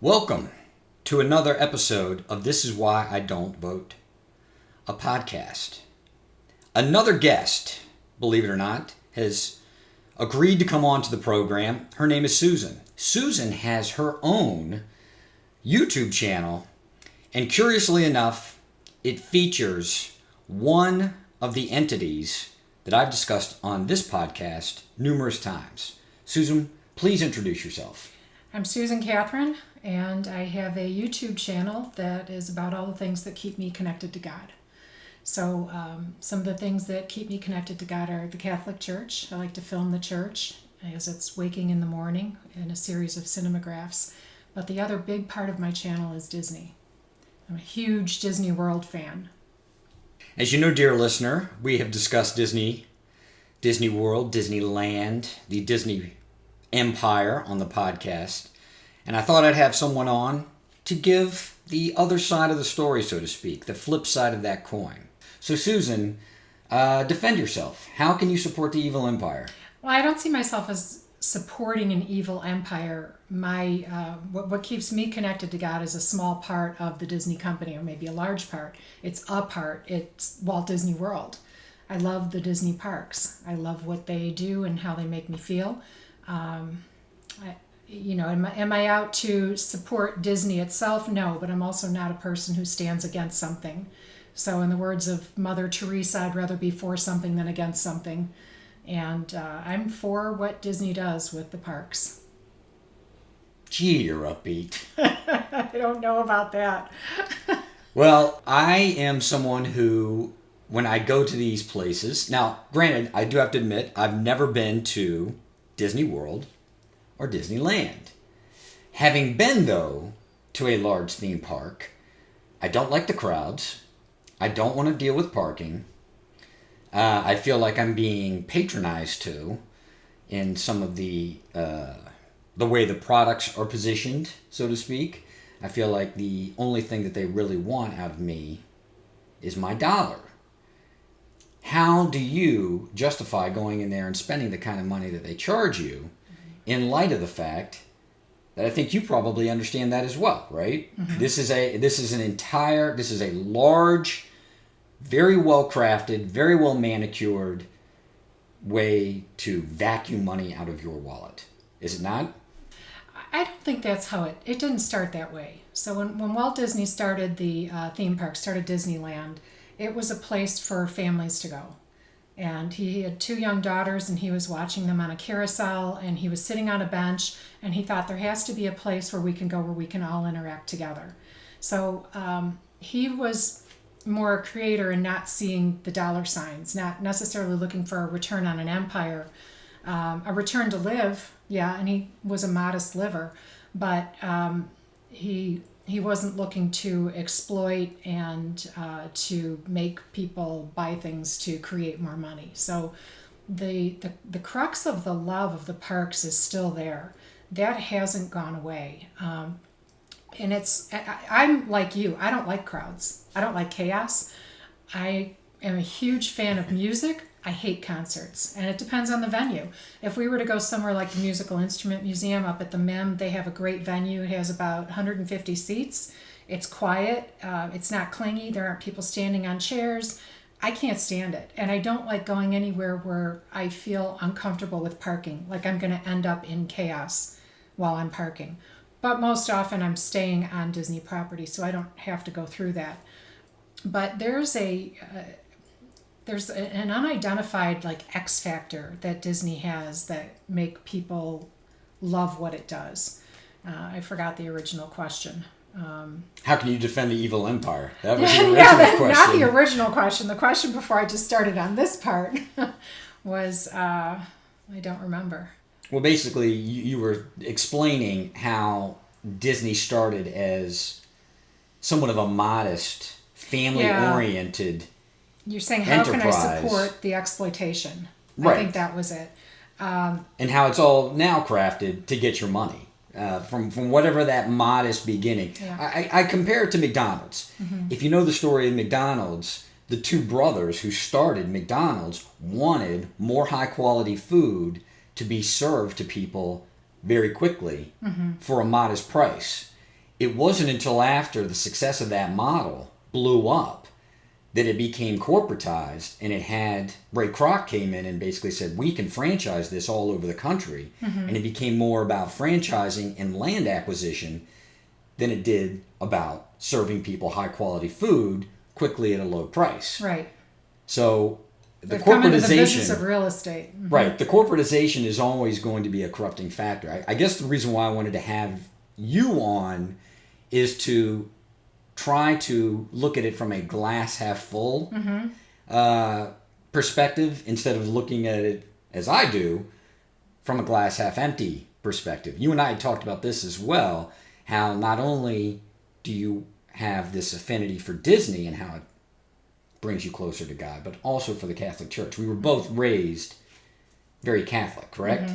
Welcome to another episode of This Is Why I Don't Vote, a podcast. Another guest, believe it or not, has agreed to come on to the program. Her name is Susan. Susan has her own YouTube channel, and curiously enough, it features one of the entities that I've discussed on this podcast numerous times. Susan, please introduce yourself. I'm Susan Catherine, and I have a YouTube channel that is about all the things that keep me connected to God. So some of the things that keep me connected to God are the Catholic Church. I like to film the church as it's waking in the morning in a series of cinemagraphs. But the other big part of my channel is Disney. I'm a huge Disney World fan. As you know, dear listener, we have discussed Disney World, Disneyland, the Disney Empire on the podcast. And I thought I'd have someone on to give the other side of the story, so to speak, the flip side of that coin. So Susan, defend yourself. How can you support the evil empire? Well, I don't see myself as supporting an evil empire. What keeps me connected to God is a small part of the Disney company, or maybe a large part. It's a part. It's Walt Disney World. I love the Disney parks. I love what they do and how they make me feel. Am I out to support Disney itself? No, but I'm also not a person who stands against something. So in the words of Mother Teresa, I'd rather be for something than against something. And I'm for what Disney does with the parks. Gee, you're upbeat. I don't know about that. Well, I am someone who, when I go to these places, now, granted, I do have to admit, I've never been to Disney World or Disneyland. Having been, though, to a large theme park, I don't like the crowds. I don't want to deal with parking. I feel like I'm being patronized to in some of the way the products are positioned, so to speak. I feel like the only thing that they really want out of me is my dollar. How do you justify going in there and spending the kind of money that they charge you in light of the fact that I think you probably understand that as well, right? Mm-hmm. This is a large, very well crafted, very well manicured way to vacuum money out of your wallet. Is it not? I don't think that's how it didn't start that way. So when Walt Disney started the theme park, started Disneyland, it was a place for families to go. And he had 2 young daughters, and he was watching them on a carousel, and he was sitting on a bench, and he thought there has to be a place where we can go where we can all interact together. So he was more a creator and not seeing the dollar signs, not necessarily looking for a return on an empire, a return to live, yeah, and he was a modest liver, but he wasn't looking to exploit and to make people buy things to create more money. So the crux of the love of the parks is still there. That hasn't gone away. And I'm like you. I don't like crowds. I don't like chaos. I am a huge fan of music. I hate concerts, and it depends on the venue. If we were to go somewhere like the Musical Instrument Museum up at the MIM, they have a great venue. It has about 150 seats. It's quiet. It's not clingy. There aren't people standing on chairs. I can't stand it, and I don't like going anywhere where I feel uncomfortable with parking, like I'm going to end up in chaos while I'm parking. But most often I'm staying on Disney property, so I don't have to go through that. But there's an unidentified X factor that Disney has that make people love what it does. I forgot the original question. How can you defend the evil empire? That was the original question. Not the original question. The question before I just started on this part was, I don't remember. Well, basically, you were explaining how Disney started as somewhat of a modest, family-oriented You're saying, how enterprise. Can I support the exploitation? Right. I think that was it. And how it's all now crafted to get your money. From whatever that modest beginning. Yeah. I compare it to McDonald's. Mm-hmm. If you know the story of McDonald's, the 2 brothers who started McDonald's wanted more high-quality food to be served to people very quickly for a modest price. it wasn't until after the success of that model blew up that it became corporatized, and it had Ray Kroc came in and basically said, we can franchise this all over the country. And it became more about franchising and land acquisition than it did about serving people high quality food quickly at a low price. Right. So the They've come into the corporatization, business of real estate. right? The corporatization is always going to be a corrupting factor. I guess the reason why I wanted to have you on is to try to look at it from a glass half full perspective instead of looking at it as I do from a glass half empty perspective. You and I had talked about this as well, how not only do you have this affinity for Disney and how it brings you closer to God, but also for the Catholic Church. We were both raised very Catholic, correct?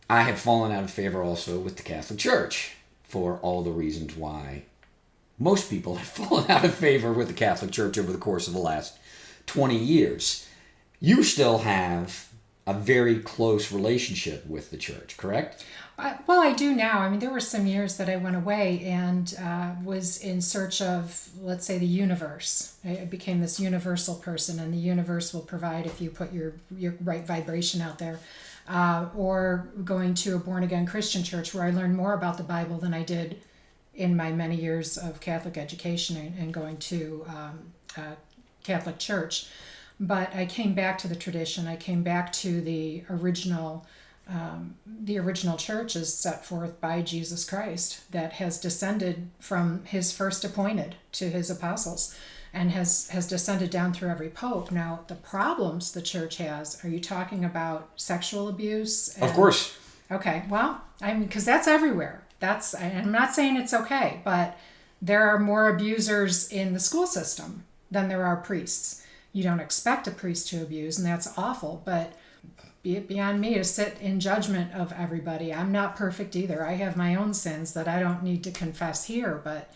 I have fallen out of favor also with the Catholic Church for all the reasons why most people have fallen out of favor with the Catholic Church over the course of the last 20 years. You still have a very close relationship with the church, correct? Well, I do now. I mean, there were some years that I went away and was in search of, let's say, the universe. I became this universal person, and the universe will provide if you put your right vibration out there. Or going to a born-again Christian church where I learned more about the Bible than I did in my many years of Catholic education and going to Catholic church. But I came back to the tradition. I came back to the original church as set forth by Jesus Christ that has descended from his first appointed to his apostles and has descended down through every pope. Now, the problems the church has, are you talking about sexual abuse? Of course. Okay, well, I mean, because that's everywhere. I'm not saying it's okay, but there are more abusers in the school system than there are priests. You don't expect a priest to abuse, and that's awful, but be it beyond me to sit in judgment of everybody. I'm not perfect either. I have my own sins that I don't need to confess here, but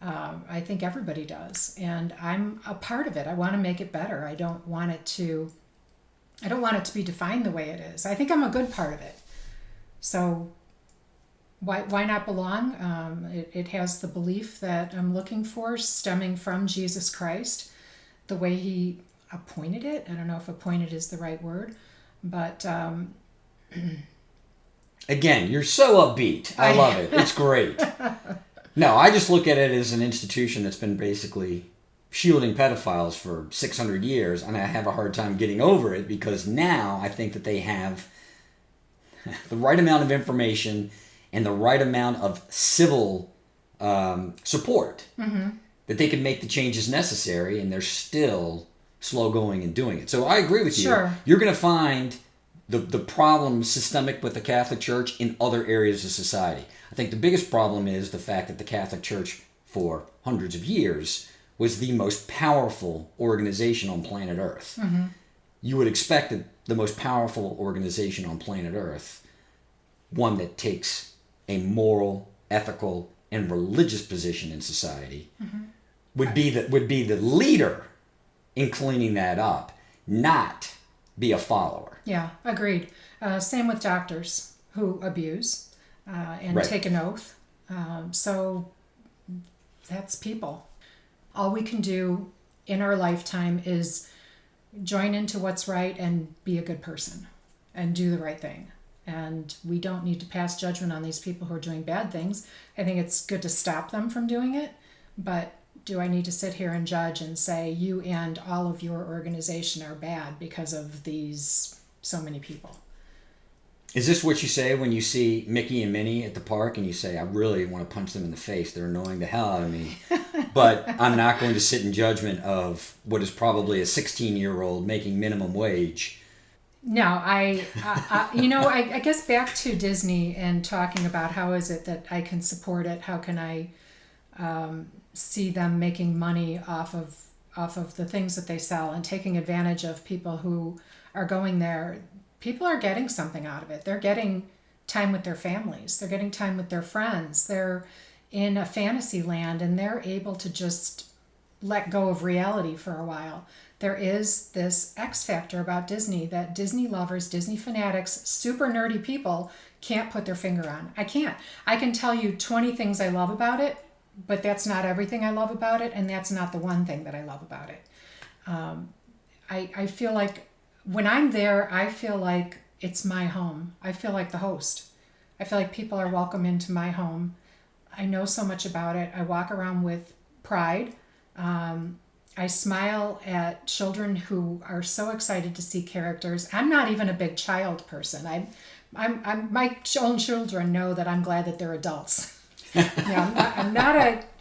I think everybody does, and I'm a part of it. I want to make it better. I don't want it to be defined the way it is. I think I'm a good part of it. So why not belong? It has the belief that I'm looking for stemming from Jesus Christ, the way he appointed it. I don't know if appointed is the right word, but again, you're so upbeat. I love it. It's great. No, I just look at it as an institution that's been basically shielding pedophiles for 600 years, and I have a hard time getting over it because now I think that they have the right amount of information and the right amount of civil support that they can make the changes necessary, and they're still slow going and doing it. So I agree with you. Sure. You're going to find the problem systemic with the Catholic Church in other areas of society. I think the biggest problem is the fact that the Catholic Church for hundreds of years was the most powerful organization on planet Earth. You would expect that the most powerful organization on planet Earth, one that takes a moral, ethical, and religious position in society, would be the leader in cleaning that up, not be a follower. Yeah, agreed. Same with doctors who abuse and Right. take an oath. So that's people. All we can do in our lifetime is join into what's right and be a good person and do the right thing. And we don't need to pass judgment on these people who are doing bad things. I think it's good to stop them from doing it, but do I need to sit here and judge and say you and all of your organization are bad because of these so many people? Is this what you say when you see Mickey and Minnie at the park and you say, I really want to punch them in the face. They're annoying the hell out of me. But I'm not going to sit in judgment of what is probably a 16-year-old making minimum wage. No, I guess back to Disney and talking about how is it that I can support it? How can I see them making money off of the things that they sell and taking advantage of people who are going there? People are getting something out of it. They're getting time with their families. They're getting time with their friends. They're in a fantasy land and they're able to just let go of reality for a while. There is this X factor about Disney that Disney lovers, Disney fanatics, super nerdy people can't put their finger on. I can't. I can tell you 20 things I love about it, but that's not everything I love about it, and that's not the one thing that I love about it. I feel like when I'm there, I feel like it's my home. I feel like the host. I feel like people are welcome into my home. I know so much about it. I walk around with pride. I smile at children who are so excited to see characters. I'm not even a big child person. I'm my own children know that I'm glad that they're adults. I'm not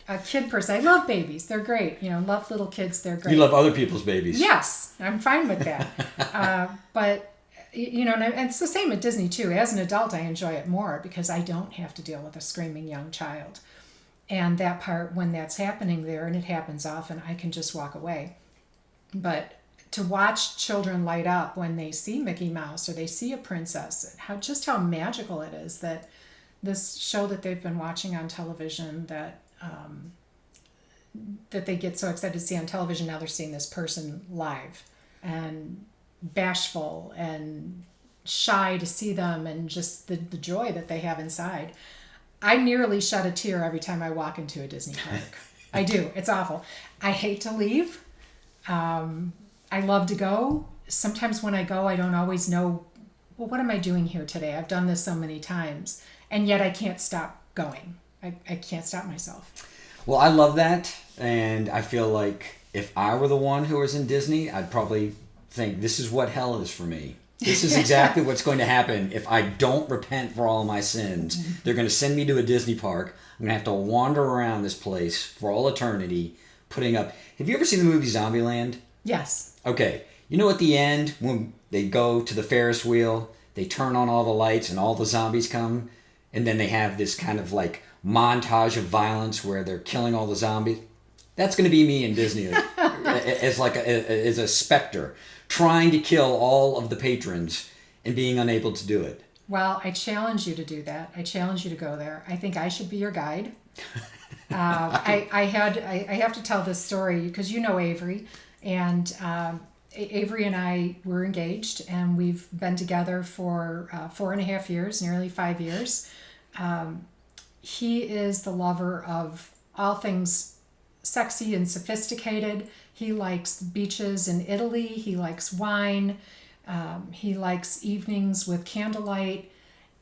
a kid person. I love babies. They're great. Love little kids. They're great. You love other people's babies. Yes, I'm fine with that. But and it's the same at Disney too. As an adult, I enjoy it more because I don't have to deal with a screaming young child. And that part, when that's happening there, and it happens often, I can just walk away. But to watch children light up when they see Mickey Mouse or they see a princess, how magical it is that this show that they've been watching on television, that they get so excited to see on television, now they're seeing this person live, and bashful and shy to see them, and just the joy that they have inside. I nearly shed a tear every time I walk into a Disney park. I do. It's awful. I hate to leave. I love to go. Sometimes when I go, I don't always know, well, what am I doing here today? I've done this so many times, and yet I can't stop going. I can't stop myself. Well, I love that, and I feel like if I were the one who was in Disney, I'd probably think, this is what hell is for me. This is exactly what's going to happen if I don't repent for all my sins. They're going to send me to a Disney park. I'm going to have to wander around this place for all eternity, putting up... Have you ever seen the movie Zombieland? Yes. Okay. You know at the end, when they go to the Ferris wheel, they turn on all the lights and all the zombies come, and then they have this kind of like montage of violence where they're killing all the zombies? That's going to be me in Disney as a specter, trying to kill all of the patrons and being unable to do it. Well, I challenge you to do that. I challenge you to go there. I think I should be your guide. I have to tell this story because Avery, and Avery and I were engaged, and we've been together for 4.5 years, nearly 5 years. He is the lover of all things sexy and sophisticated. He likes beaches in Italy. He likes wine. He likes evenings with candlelight.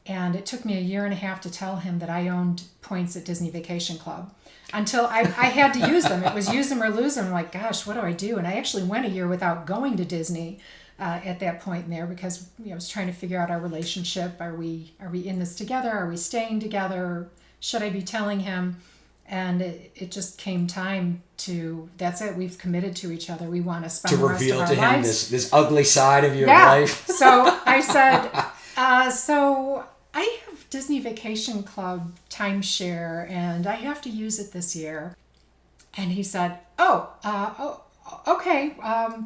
And it took me 1.5 years to tell him that I owned points at Disney Vacation Club until I had to use them. It was use them or lose them. I'm like, gosh, what do I do? And I actually went a year without going to Disney at that point in there because I was trying to figure out our relationship. Are we in this together? Are we staying together? Should I be telling him? And it just came time to, that's it, we've committed to each other. We want to spend the rest of our lives. To reveal to him this ugly side of your life. So I said, so I have Disney Vacation Club timeshare and I have to use it this year. And he said, okay,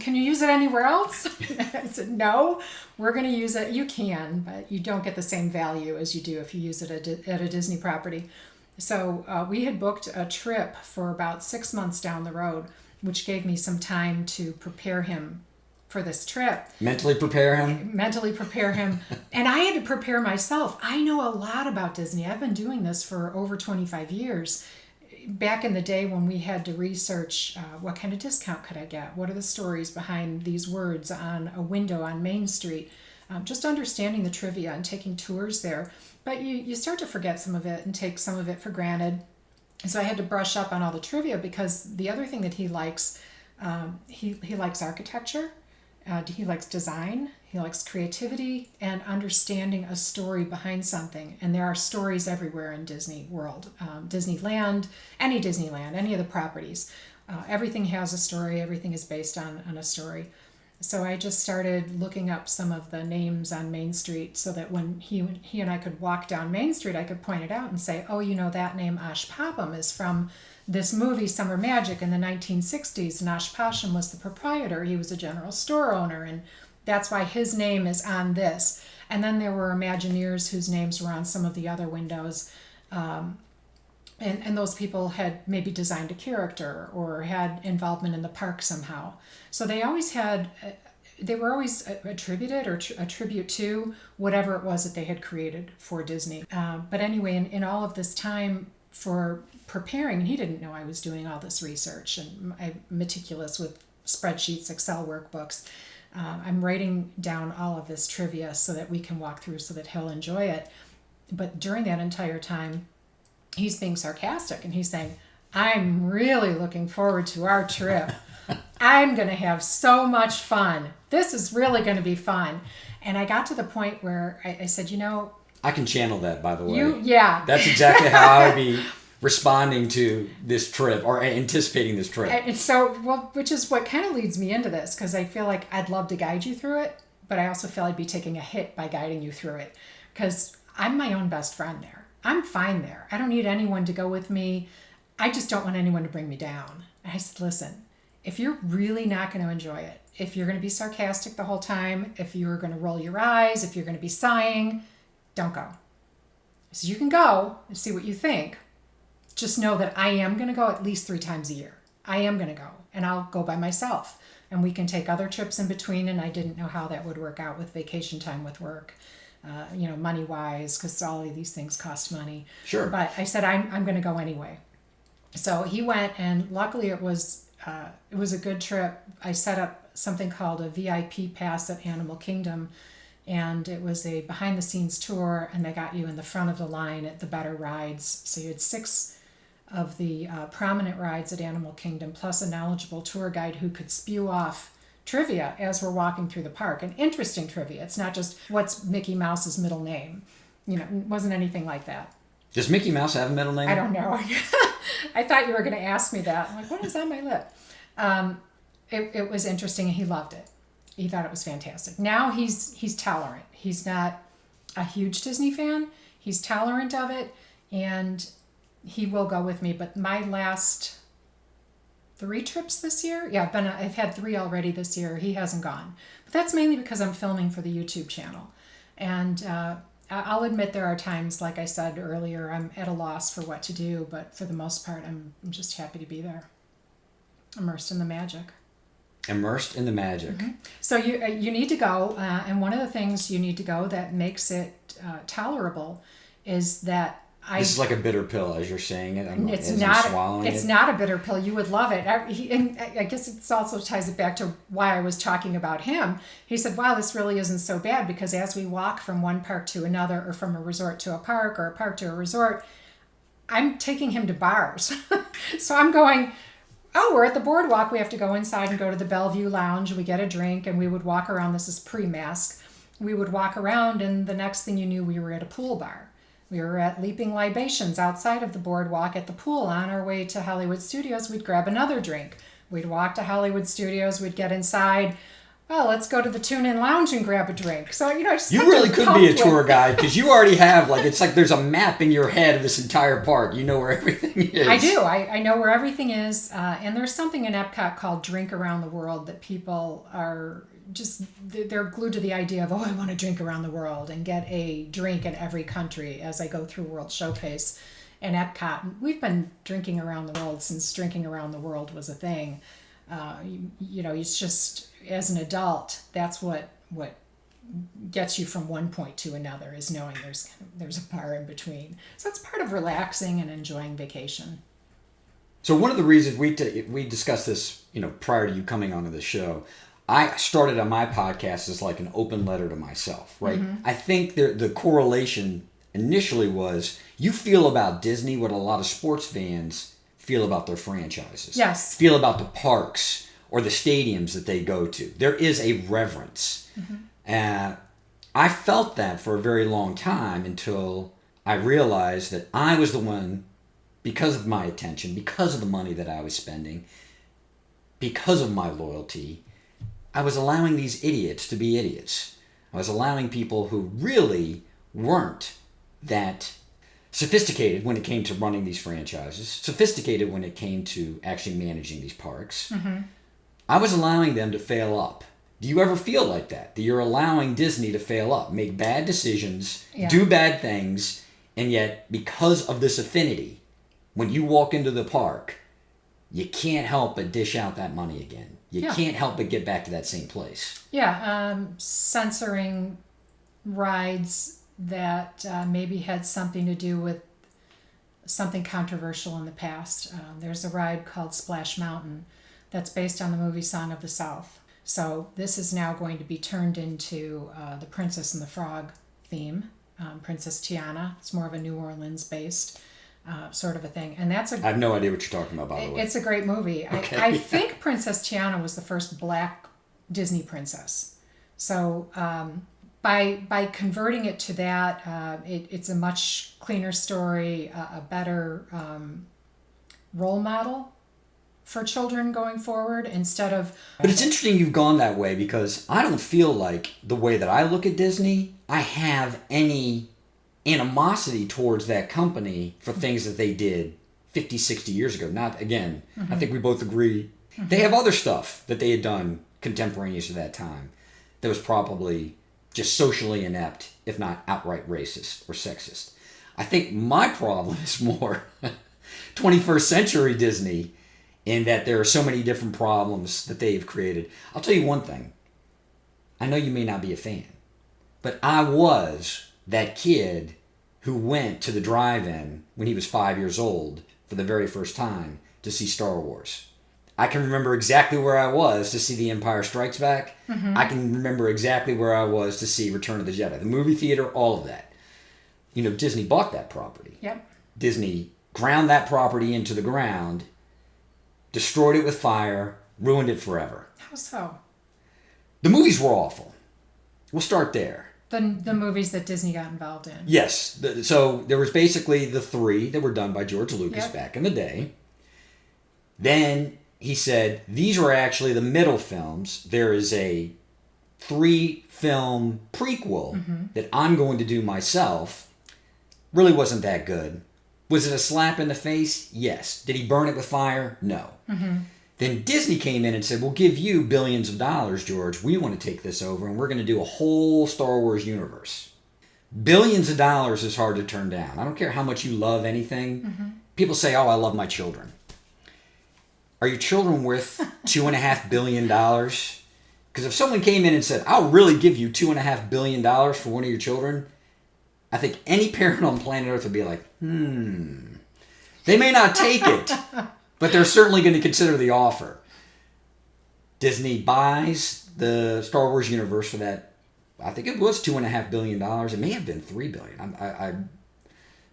can you use it anywhere else? I said, no, we're going to use it. You can, but you don't get the same value as you do if you use it at a Disney property. So we had booked a trip for about 6 months down the road, which gave me some time to prepare him for this trip. Mentally prepare him? Mentally prepare him. And I had to prepare myself. I know a lot about Disney. I've been doing this for over 25 years. Back in the day when we had to research what kind of discount could I get? What are the stories behind these words on a window on Main Street? Just understanding the trivia and taking tours there. But you start to forget some of it and take some of it for granted. So I had to brush up on all the trivia because the other thing that he likes, he likes architecture, he likes design, he likes creativity, and understanding a story behind something. And there are stories everywhere in Disney World, Disneyland, any of the properties. Everything has a story, everything is based on a story. So I just started looking up some of the names on Main Street so that when he and I could walk down Main Street, I could point it out and say, oh, that name Osh Popham is from this movie Summer Magic in the 1960s. And Osh Popham was the proprietor. He was a general store owner, and that's why his name is on this. And then there were Imagineers whose names were on some of the other windows. And those people had maybe designed a character or had involvement in the park somehow. So they always had they were always attributed or a tribute to whatever it was that they had created for Disney. But anyway, in all of this time for preparing, and he didn't know I was doing all this research, and I'm meticulous with spreadsheets, Excel workbooks. I'm writing down all of this trivia so that we can walk through so that he'll enjoy it. But during that entire time, he's being sarcastic and he's saying, I'm really looking forward to our trip. I'm going to have so much fun. This is really going to be fun. And I got to the point where I said, I can channel that, by the way. Yeah. That's exactly how I would be responding to this trip or anticipating this trip. And so, which is what kind of leads me into this, because I feel like I'd love to guide you through it, but I also feel I'd be taking a hit by guiding you through it, because I'm my own best friend there. I'm fine there. I don't need anyone to go with me. I just don't want anyone to bring me down. And I said, listen, if you're really not going to enjoy it, if you're going to be sarcastic the whole time, if you're going to roll your eyes, if you're going to be sighing, don't go. I said, you can go and see what you think. Just know that I am going to go at least 3 times a year. I am going to go, and I'll go by myself. And we can take other trips in between, and I didn't know how that would work out with vacation time with work, money-wise, because all of these things cost money. Sure. But I said, I'm going to go anyway. So he went, and luckily it was a good trip. I set up something called a VIP pass at Animal Kingdom, and it was a behind-the-scenes tour, and they got you in the front of the line at the better rides. So you had 6 of the prominent rides at Animal Kingdom, plus a knowledgeable tour guide who could spew off trivia as we're walking through the park. And interesting trivia. It's not just what's Mickey Mouse's middle name. It wasn't anything like that. Does Mickey Mouse have a middle name? I don't know. I thought you were going to ask me that. I'm like, what is on my lip? It was interesting, and he loved it. He thought it was fantastic. Now he's tolerant. He's not a huge Disney fan. He's tolerant of it, and he will go with me. But my last 3 trips this year, I've had 3 already this year. He hasn't gone, but that's mainly because I'm filming for the YouTube channel, and I'll admit there are times, like I said earlier, I'm at a loss for what to do. But for the most part, I'm just happy to be there, immersed in the magic. Immersed in the magic. Mm-hmm. So you need to go, and one of the things you need to go that makes it tolerable is that this is like a bitter pill, as you're saying it. It's not a bitter pill. You would love it. And I guess it also ties it back to why I was talking about him. He said, wow, this really isn't so bad, because as we walk from one park to another, or from a resort to a park, or a park to a resort, I'm taking him to bars. So I'm going, we're at the boardwalk. We have to go inside and go to the Bellevue Lounge. We get a drink, and we would walk around. This is pre-mask. We would walk around, and the next thing you knew, we were at a pool bar. We were at Leaping Libations outside of the boardwalk at the pool. On our way to Hollywood Studios, we'd grab another drink. We'd walk to Hollywood Studios. We'd get inside. Well, let's go to the Tune-In Lounge and grab a drink. So, just you really could be a tour guide, because you already have, it's like there's a map in your head of this entire park. You know where everything is. I do. I know where everything is. And there's something in Epcot called Drink Around the World that people are they're glued to the idea of, I want to drink around the world and get a drink in every country as I go through World Showcase and Epcot. We've been drinking around the world since drinking around the world was a thing. It's just, as an adult, that's what gets you from one point to another, is knowing there's a bar in between. So it's part of relaxing and enjoying vacation. So one of the reasons we discussed this, prior to you coming onto the show, I started on my podcast as like an open letter to myself, right? Mm-hmm. I think the correlation initially was, you feel about Disney what a lot of sports fans feel about their franchises. Yes. Feel about the parks or the stadiums that they go to. There is a reverence. Mm-hmm. I felt that for a very long time, until I realized that I was the one, because of my attention, because of the money that I was spending, because of my loyalty, I was allowing these idiots to be idiots. I was allowing people who really weren't that sophisticated when it came to running these franchises, sophisticated when it came to actually managing these parks. Mm-hmm. I was allowing them to fail up. Do you ever feel like that? That you're allowing Disney to fail up, make bad decisions, do bad things, and yet because of this affinity, when you walk into the park, you can't help but dish out that money again. You can't help but get back to that same place. Yeah, censoring rides that maybe had something to do with something controversial in the past. There's a ride called Splash Mountain that's based on the movie Song of the South. So this is now going to be turned into the Princess and the Frog theme, Princess Tiana. It's more of a New Orleans based sort of a thing. And that's I have no idea what you're talking about, by the way. It's a great movie. Okay. I think Princess Tiana was the first black Disney princess. So by converting it to that, it's a much cleaner story, a better role model for children going forward instead of... But it's interesting you've gone that way, because I don't feel like the way that I look at Disney, I have any animosity towards that company for things that they did 50, 60 years ago. Not, again, I think we both agree. They have other stuff that they had done contemporaneous to that time that was probably just socially inept, if not outright racist or sexist. I think my problem is more 21st century Disney, in that there are so many different problems that they've created. I'll tell you one thing. I know you may not be a fan, but I was that kid who went to the drive-in when he was 5 years old for the very first time to see Star Wars. I can remember exactly where I was to see The Empire Strikes Back. I can remember exactly where I was to see Return of the Jedi. The movie theater, all of that. You know, Disney bought that property. Yep. Disney ground that property into the ground, destroyed it with fire, ruined it forever. How so? The movies were awful. We'll start there. The movies that Disney got involved in. Yes. So there was basically the three that were done by George Lucas back in the day. Then he said, these were actually the middle films. There is a 3-film prequel that I'm going to do myself. Really wasn't that good. Was it a slap in the face? Yes. Did he burn it with fire? No. Then Disney came in and said, we'll give you billions of dollars, George. We want to take this over, and we're going to do a whole Star Wars universe. Billions of dollars is hard to turn down. I don't care how much you love anything. People say, oh, I love my children. Are your children worth $2.5 billion? Because if someone came in and said, I'll really give you $2.5 billion for one of your children, I think any parent on planet Earth would be like, They may not take it, but they're certainly going to consider the offer. Disney buys the Star Wars universe for that. I think it was $2.5 billion. It may have been $3 billion.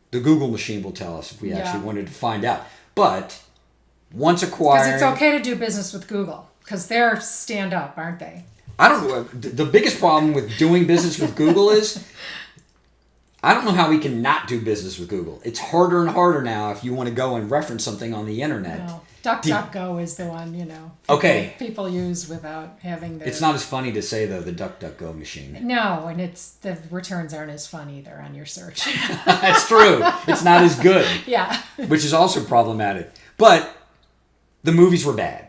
The Google machine will tell us if we actually wanted to find out. But once acquired... Because it's okay to do business with Google, because they're stand up, aren't they? I don't know. The biggest problem with doing business with Google is... I don't know how we can not do business with Google. It's harder and harder now if you want to go and reference something on the internet. No. DuckDuckGo is the one, people use without having their... It's not as funny to say, though, the DuckDuckGo machine. No, and the returns aren't as fun either on your search. That's true. It's not as good. Yeah. Which is also problematic. But the movies were bad.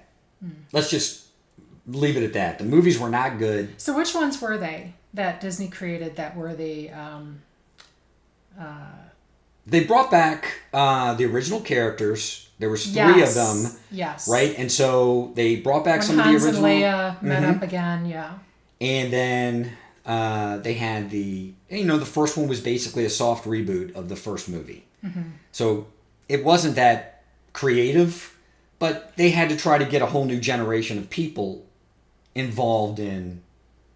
Let's just leave it at that. The movies were not good. So which ones were they that Disney created that were the... They brought back the original characters. There was 3 of them. Yes. Right? And so they brought back some Hans of the original... and Leia met up again, yeah. And then they had the first one was basically a soft reboot of the first movie. So it wasn't that creative, but they had to try to get a whole new generation of people involved in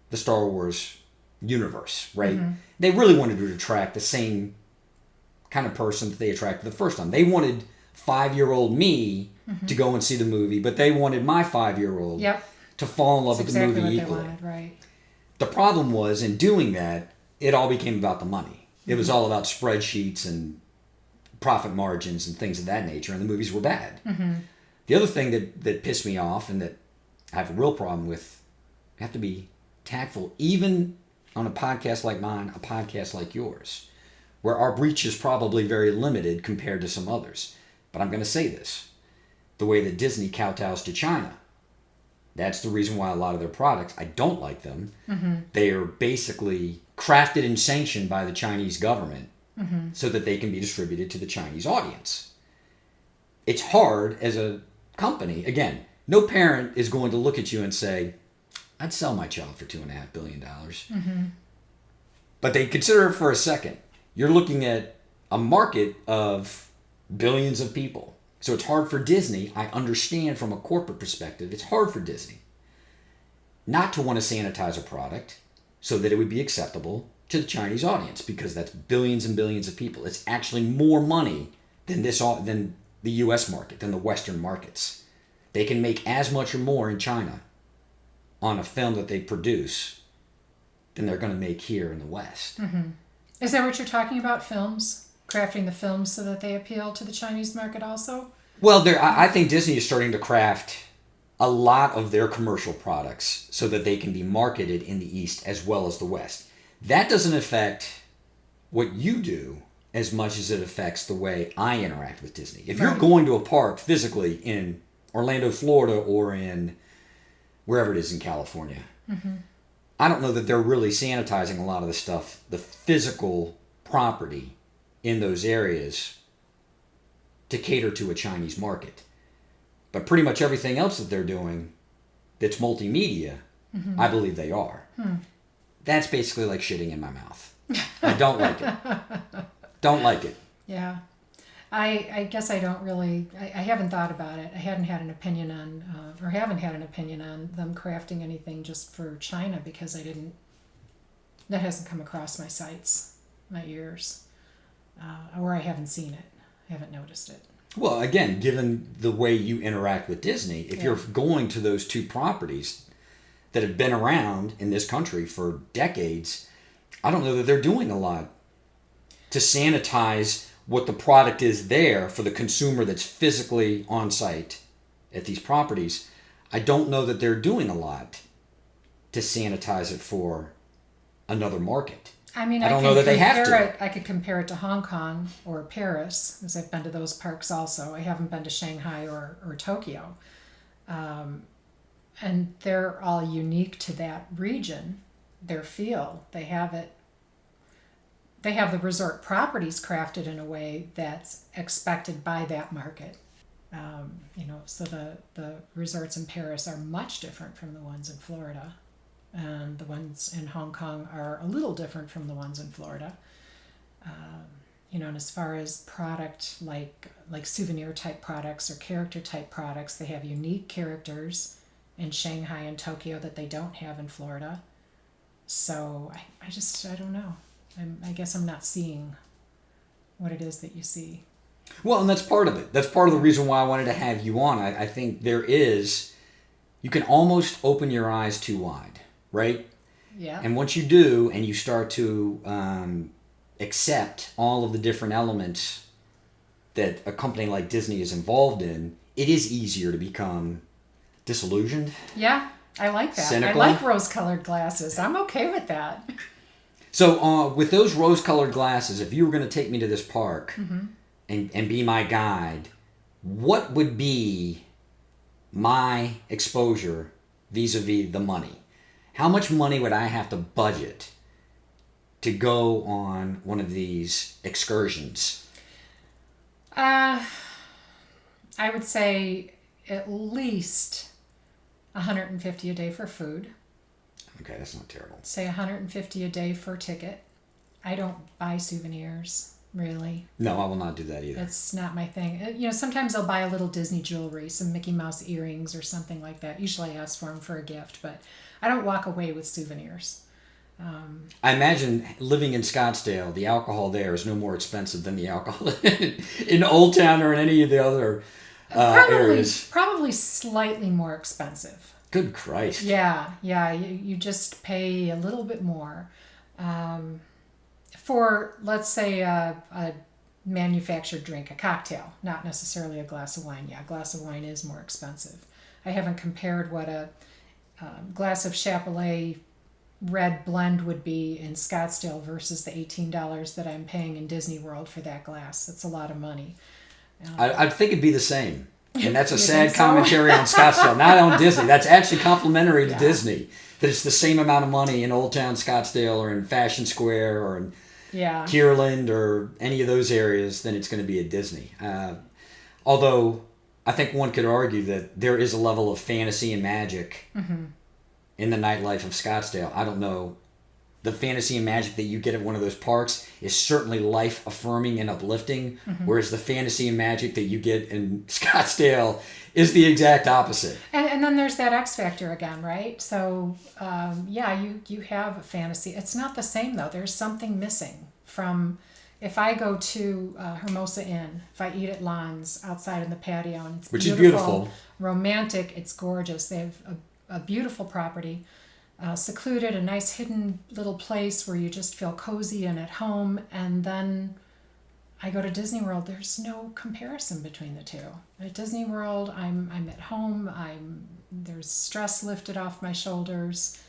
the Star Wars universe, right? They really wanted to attract the same kind of person that they attracted the first time. They wanted 5-year-old me to go and see the movie, but they wanted my 5-year-old to fall in love with the movie what equally. They wanted, right. The problem was, in doing that, it all became about the money. It was all about spreadsheets and profit margins and things of that nature, and the movies were bad. The other thing that pissed me off and that I have a real problem with, I have to be tactful, even on a podcast like mine, a podcast like yours, where our reach is probably very limited compared to some others. But I'm going to say this. The way that Disney kowtows to China, that's the reason why a lot of their products, I don't like them. They are basically crafted and sanctioned by the Chinese government so that they can be distributed to the Chinese audience. It's hard as a company, again, no parent is going to look at you and say, I'd sell my child for $2.5 billion. Mm-hmm. But they consider it for a second. You're looking at a market of billions of people. So it's hard for Disney. I understand from a corporate perspective, it's hard for Disney not to want to sanitize a product so that it would be acceptable to the Chinese audience, because that's billions and billions of people. It's actually more money than the U.S. market, than the Western markets. They can make as much or more in China on a film that they produce than they're going to make here in the West. Mm-hmm. Is that what you're talking about, films? Crafting the films so that they appeal to the Chinese market also? Well, I think Disney is starting to craft a lot of their commercial products so that they can be marketed in the East as well as the West. That doesn't affect what you do as much as it affects the way I interact with Disney. If you're going to a park physically in Orlando, Florida, or in wherever it is in California, mm-hmm. I don't know that they're really sanitizing a lot of the stuff, the physical property in those areas to cater to a Chinese market. But pretty much everything else that they're doing that's multimedia, mm-hmm. I believe they are. That's basically like shitting in my mouth. I don't like it. Don't like it. Yeah. I guess I don't really, I haven't thought about it. I hadn't had an opinion on, or haven't had an opinion on them crafting anything just for China, because that hasn't come across my sights, my ears, or I haven't seen it. I haven't noticed it. Well, again, given the way you interact with Disney, if you're going to those two properties that have been around in this country for decades, I don't know that they're doing a lot to sanitize what the product is there for the consumer that's physically on site at these properties. I don't know that they're doing a lot to sanitize it for another market. I mean, I don't know that they have to. I could compare it to Hong Kong or Paris, because I've been to those parks also. I haven't been to Shanghai or Tokyo. And they're all unique to that region, their feel. They have it. They have the resort properties crafted in a way that's expected by that market. So the resorts in Paris are much different from the ones in Florida. And the ones in Hong Kong are a little different from the ones in Florida. And as far as product, like souvenir type products or character type products, they have unique characters in Shanghai and Tokyo that they don't have in Florida. So I don't know. I guess I'm not seeing what it is that you see. Well, and that's part of it. That's part of the reason why I wanted to have you on. I think you can almost open your eyes too wide, right? Yeah. And once you do, and you start to accept all of the different elements that a company like Disney is involved in, it is easier to become disillusioned. Yeah, I like that. Cynical. I like rose-colored glasses. I'm okay with that. So with those rose-colored glasses, if you were going to take me to this park mm-hmm. and be my guide, what would be my exposure vis-a-vis the money? How much money would I have to budget to go on one of these excursions? I would say at least $150 a day for food. Okay, that's not terrible. Say $150 a day for a ticket. I don't buy souvenirs, really. No, I will not do that either. That's not my thing. Sometimes I'll buy a little Disney jewelry, some Mickey Mouse earrings or something like that. Usually I ask for them for a gift, but I don't walk away with souvenirs. I imagine living in Scottsdale, the alcohol there is no more expensive than the alcohol in Old Town or in any of the other areas. Probably slightly more expensive. Good Christ. Yeah. You just pay a little bit more. For, let's say, a manufactured drink, a cocktail, not necessarily a glass of wine. Yeah, a glass of wine is more expensive. I haven't compared what a glass of Chapelet red blend would be in Scottsdale versus the $18 that I'm paying in Disney World for that glass. That's a lot of money. I think it'd be the same. And that's a You sad think so? commentary on Scottsdale, not on Disney. That's actually complimentary to Disney. That it's the same amount of money in Old Town Scottsdale or in Fashion Square or in Kierland or any of those areas than it's going to be at Disney. Although I think one could argue that there is a level of fantasy and magic in the nightlife of Scottsdale. I don't know. The fantasy and magic that you get at one of those parks is certainly life-affirming and uplifting, whereas the fantasy and magic that you get in Scottsdale is the exact opposite. And then there's that X factor again, right? So, you have a fantasy. It's not the same, though. There's something missing from... If I go to Hermosa Inn, if I eat at Lon's outside in the patio, and it's Which is beautiful. Romantic, it's gorgeous. They have a beautiful property. Secluded, a nice hidden little place where you just feel cozy and at home. And then I go to Disney World. There's no comparison between the two. At Disney World, I'm at home. There's stress lifted off my shoulders.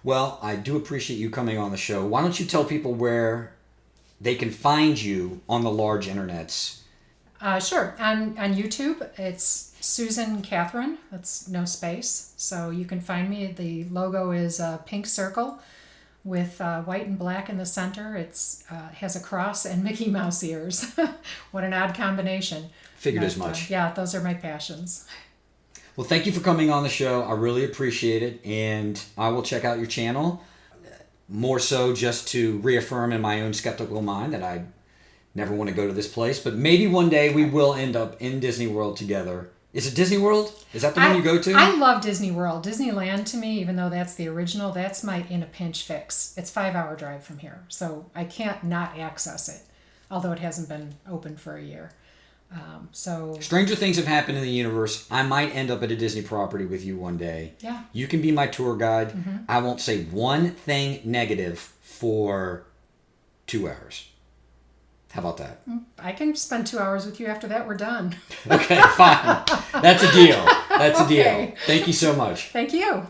Well, I do appreciate you coming on the show. Why don't you tell people where they can find you on the large internets? Sure. On YouTube, it's Susan Catherine. That's no space. So you can find me. The logo is a pink circle with white and black in the center. It's has a cross and Mickey Mouse ears. What an odd combination. Figured as much. Yeah, those are my passions. Well, thank you for coming on the show. I really appreciate it. And I will check out your channel. More so just to reaffirm in my own skeptical mind that I never want to go to this place. But maybe one day we will end up in Disney World together. Is it Disney World? Is that the one you go to? I love Disney World. Disneyland, to me, even though that's the original, that's my in a pinch fix. It's 5-hour drive from here. So I can't not access it, although it hasn't been open for a year. Stranger things have happened in the universe. I might end up at a Disney property with you one day. Yeah. You can be my tour guide. I won't say one thing negative for 2 hours. How about that? I can spend 2 hours with you after that. We're done. Okay, fine. That's a deal. That's a deal. Okay. Thank you so much. Thank you.